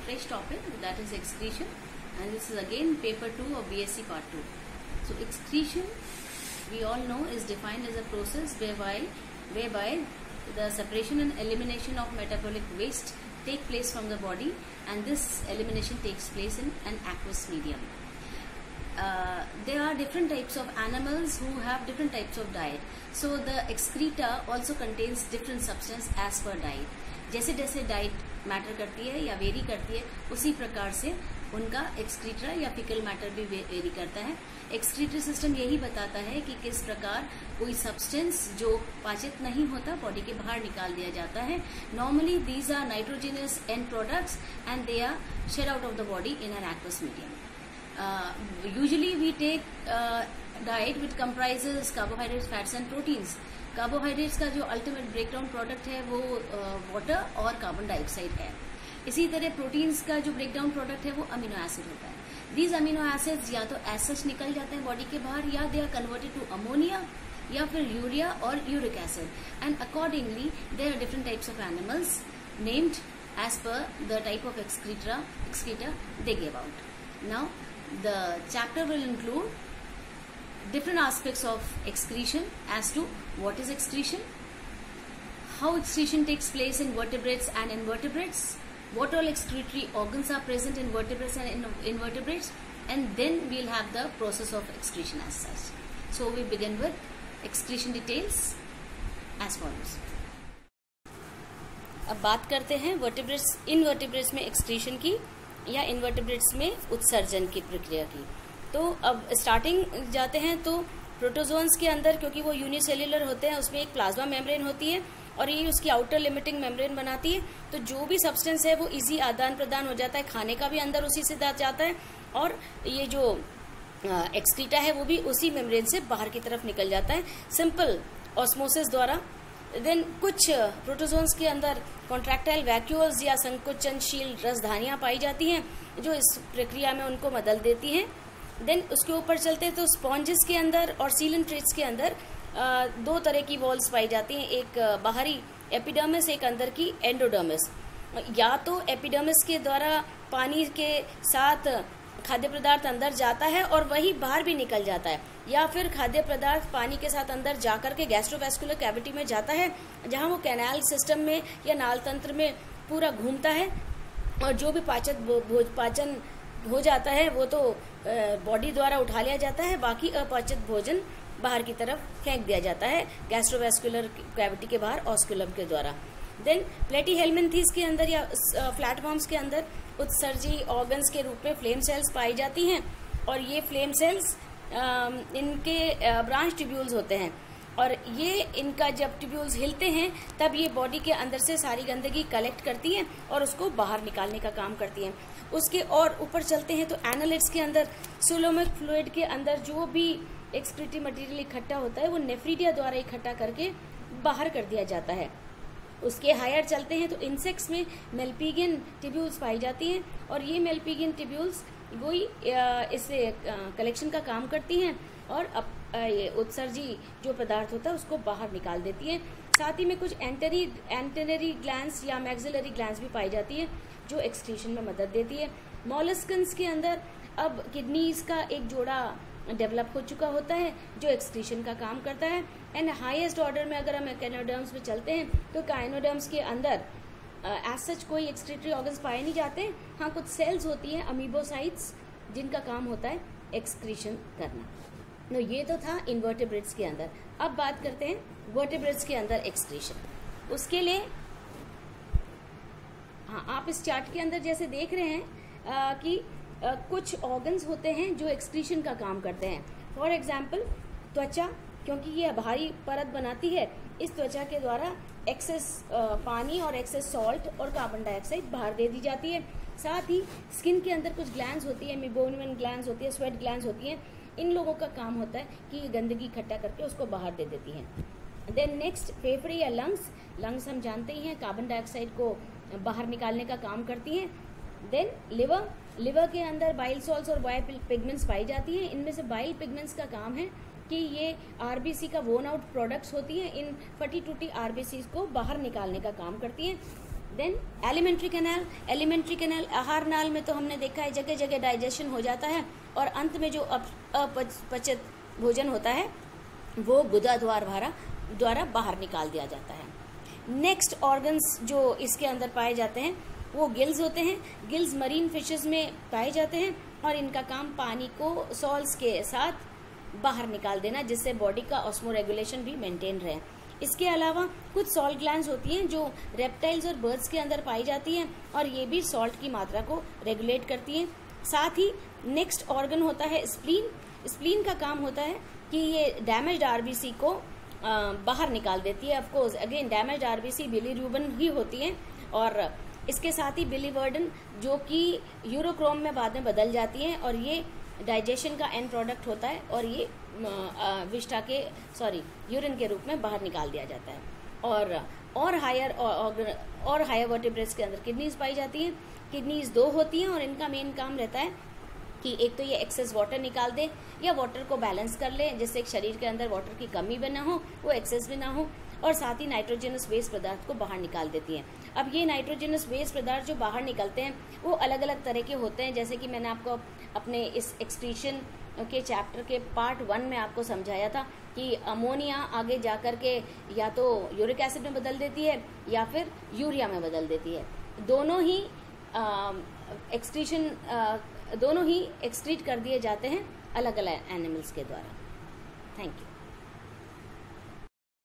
fresh topic, that is excretion, and this is again paper 2 of BSc part 2. So excretion, we all know, is defined as a process whereby the separation and elimination of metabolic waste take place from the body, and this elimination takes place in an aqueous medium. There are different types of animals who have different types of diet. So the excreta also contains different substance as per diet. जैसे जैसे diet matter करती है या very करती है, उसी प्रकार से उनका एक्सक्रीटा या फिकल मैटर भी वेरी करता है. एक्सक्रीटरी सिस्टम यही बताता है कि किस प्रकार कोई सब्सटेंस जो पाचित नहीं होता बॉडी के बाहर निकाल दिया जाता है. Normally these are nitrogenous end products and they are shed out of the body in an aqueous medium. Usually we take diet which comprises carbohydrates, fats and proteins. Carbohydrates का जो अल्टीमेट ब्रेकडाउन प्रोडक्ट है वो water और carbon dioxide है. इसी तरह proteins का जो ब्रेकडाउन प्रोडक्ट है वो अमीनो एसिड होता है. दीज अमीनो एसिड्स या तो एज सच निकल जाते हैं बॉडी के बाहर, या they are converted to ammonia या फिर यूरिया और uric acid, and accordingly there are different types of animals named as per the type of excreta they give out. Now the chapter will include different aspects of excretion as to what is excretion, how excretion takes place in vertebrates and invertebrates, what all excretory organs are present in vertebrates and invertebrates, and then we'll have the process of excretion as such. So we begin with excretion details as follows. अब बात करते हैं vertebrates invertebrates में excretion की या invertebrates में उत्सर्जन की प्रक्रिया की. तो अब स्टार्टिंग जाते हैं तो प्रोटोजोन्स के अंदर, क्योंकि वो यूनिसेल्युलर होते हैं, उसमें एक प्लाज्मा मेम्ब्रेन होती है और ये उसकी आउटर लिमिटिंग मेम्ब्रेन बनाती है. तो जो भी सब्सटेंस है वो इजी आदान प्रदान हो जाता है, खाने का भी अंदर उसी से जाता है, और ये जो एक्सक्रीटा है वो भी उसी मेम्ब्रेन से बाहर की तरफ निकल जाता है सिंपल ऑस्मोसिस द्वारा. देन कुछ प्रोटोजोन्स के अंदर कॉन्ट्रैक्टाइल वैक्यूल्स या संकुचनशील रसधानियां पाई जाती हैं जो इस प्रक्रिया में उनको मदद देती हैं. देन उसके ऊपर चलते हैं तो स्पॉन्जेस के अंदर और सीलेंट्रेट्स के अंदर दो तरह की वॉल्स पाई जाती हैं, एक बाहरी एपिडर्मिस, एक अंदर की एंडोडर्मिस. या तो एपिडर्मिस के द्वारा पानी के साथ खाद्य पदार्थ अंदर जाता है और वही बाहर भी निकल जाता है, या फिर खाद्य पदार्थ पानी के साथ अंदर जाकर के गैस्ट्रोवैस्कुलर कैविटी में जाता है जहां वो कैनाल सिस्टम में या नाल तंत्र में पूरा घूमता है, और जो भी पाचन हो जाता है वो तो बॉडी द्वारा उठा लिया जाता है, बाकी अपाचित भोजन बाहर की तरफ फेंक दिया जाता है गैस्ट्रोवैस्कुलर कैविटी के बाहर ऑस्कुलम के द्वारा. देन प्लेटीहेल्मिन्थीज के अंदर या फ्लैटफॉर्म्स के अंदर उत्सर्जी ऑर्गन्स के रूप में फ्लेम सेल्स पाई जाती हैं, और ये फ्लेम सेल्स इनके ब्रांच ट्यूब्यूल्स होते हैं, और ये इनका जब ट्यूब्यूल्स हिलते हैं तब ये बॉडी के अंदर से सारी गंदगी कलेक्ट करती हैं और उसको बाहर निकालने का काम करती हैं. उसके और ऊपर चलते हैं तो एनालिट्स के अंदर सुलोमिक फ्लूइड के अंदर जो भी एक्सक्रीटरी मटेरियल इकट्ठा होता है वो नेफ्रीडिया द्वारा इकट्ठा करके बाहर कर दिया जाता है. उसके हायर चलते हैं तो इंसेक्ट्स में मेल्पिगियन ट्यूब्यूल्स पाई जाती हैं, और ये मेल्पिगियन ट्यूब्यूल्स वही इससे कलेक्शन का काम करती हैं और ये उत्सर्जी जो पदार्थ होता है उसको बाहर निकाल देती हैं. साथ ही में कुछ एंटेनरी ग्लैंड्स या मैक्सिलरी ग्लैंड्स भी पाई जाती है जो एक्सक्रीशन में मदद देती है. मॉलस्कन्स के अंदर अब किडनीज का एक जोड़ा डेवलप हो चुका होता है जो एक्सक्रीशन का काम करता है. एंड हाईएस्ट ऑर्डर में अगर हम एकाइनोडर्म्स में चलते हैं तो एकाइनोडर्म्स के अंदर एज सच कोई एक्सक्रीटरी ऑर्गन्स पाए नहीं जाते. हाँ, कुछ सेल्स होती हैं अमीबोसाइट्स जिनका काम होता है एक्सक्रीशन करना. तो ये तो था इनवर्टेब्रेट्स के अंदर. अब बात करते हैं वर्टेब्रेट्स के अंदर एक्सक्रीशन. उसके लिए हाँ, आप इस चार्ट के अंदर जैसे देख रहे हैं कि कुछ ऑर्गन्स होते हैं जो एक्सक्रीशन का काम करते हैं. फॉर एग्जाम्पल त्वचा, क्योंकि ये भारी परत बनाती है, इस त्वचा के द्वारा एक्सेस पानी और एक्सेस सॉल्ट और कार्बन डाइऑक्साइड बाहर दे दी जाती है. साथ ही स्किन के अंदर कुछ ग्लैंड्स होती है, मेबोनियन ग्लैंड्स होती है, स्वेट ग्लैंड्स होती हैं. इन लोगों का काम होता है कि ये गंदगी इकट्ठा करके उसको बाहर दे देती हैं. देन नेक्स्ट फेफड़े या लंग्स हम जानते ही हैं कार्बन डाइऑक्साइड को बाहर निकालने का काम करती हैं. देन लिवर के अंदर बाइल सॉल्ट्स और बाइल पिगमेंट्स पाई जाती हैं. इनमें से बाइल पिगमेंट्स का काम है कि ये आरबीसी का वोन आउट प्रोडक्ट्स होती हैं, इन फटी टूटी आरबीसी को बाहर निकालने का काम करती हैं. देन एलिमेंट्री कैनाल आहार नाल में तो हमने देखा है जगह जगह डाइजेशन हो जाता है और अंत में जो अपचित भोजन होता है वो गुदा द्वारा बाहर निकाल दिया जाता है। नेक्स्ट ऑर्गन्स जो इसके अंदर पाए जाते हैं वो गिल्स होते हैं। गिल्स मरीन फिशेस में पाए जाते हैं और इनका काम पानी को सॉल्ट्स के साथ बाहर निकाल देना, जिससे बॉडी का ऑस्मो रेगुलेशन भी मेंटेन रहे। इसके अलावा कुछ सॉल्ट ग्लैंड्स होती हैं जो रेप्टाइल्स और बर्ड्स के अंदर पाई जाती हैं और ये भी सॉल्ट की मात्रा को रेगुलेट करती हैं। साथ ही नेक्स्ट ऑर्गन होता है स्प्लीन। स्प्लीन का काम होता है कि ये डैमेज्ड आरबीसी को बाहर निकाल देती है। Of course again damaged RBC bilirubin ही होती है और इसके साथ ही बिलीवर्डन जो कि यूरोक्रोम में बाद में बदल जाती है और ये डाइजेशन का एंड प्रोडक्ट होता है और ये विष्ठा के यूरिन के रूप में बाहर निकाल दिया जाता है। और हायर वर्टिब्रेट्स के अंदर किडनीज पाई जाती हैं। किडनीज 2 होती हैं और इनका मेन काम रहता है कि एक तो ये एक्सेस वाटर निकाल दे या वाटर को बैलेंस कर ले, जिससे शरीर के अंदर वाटर की कमी भी ना हो, वो एक्सेस भी ना हो, और साथ ही नाइट्रोजनस वेस्ट पदार्थ को बाहर निकाल देती हैं। अब ये नाइट्रोजनस वेस्ट पदार्थ जो बाहर निकलते हैं वो अलग अलग तरह के होते हैं, जैसे कि मैंने आपको अपने इस एक्सक्रीशन के चैप्टर के पार्ट 1 में आपको समझाया था कि अमोनिया आगे जाकर के या तो यूरिक एसिड में बदल देती है या फिर यूरिया में बदल देती है। दोनों ही एक्सक्रीट कर दिए जाते हैं अलग अलग एनिमल्स के द्वारा। Thank you.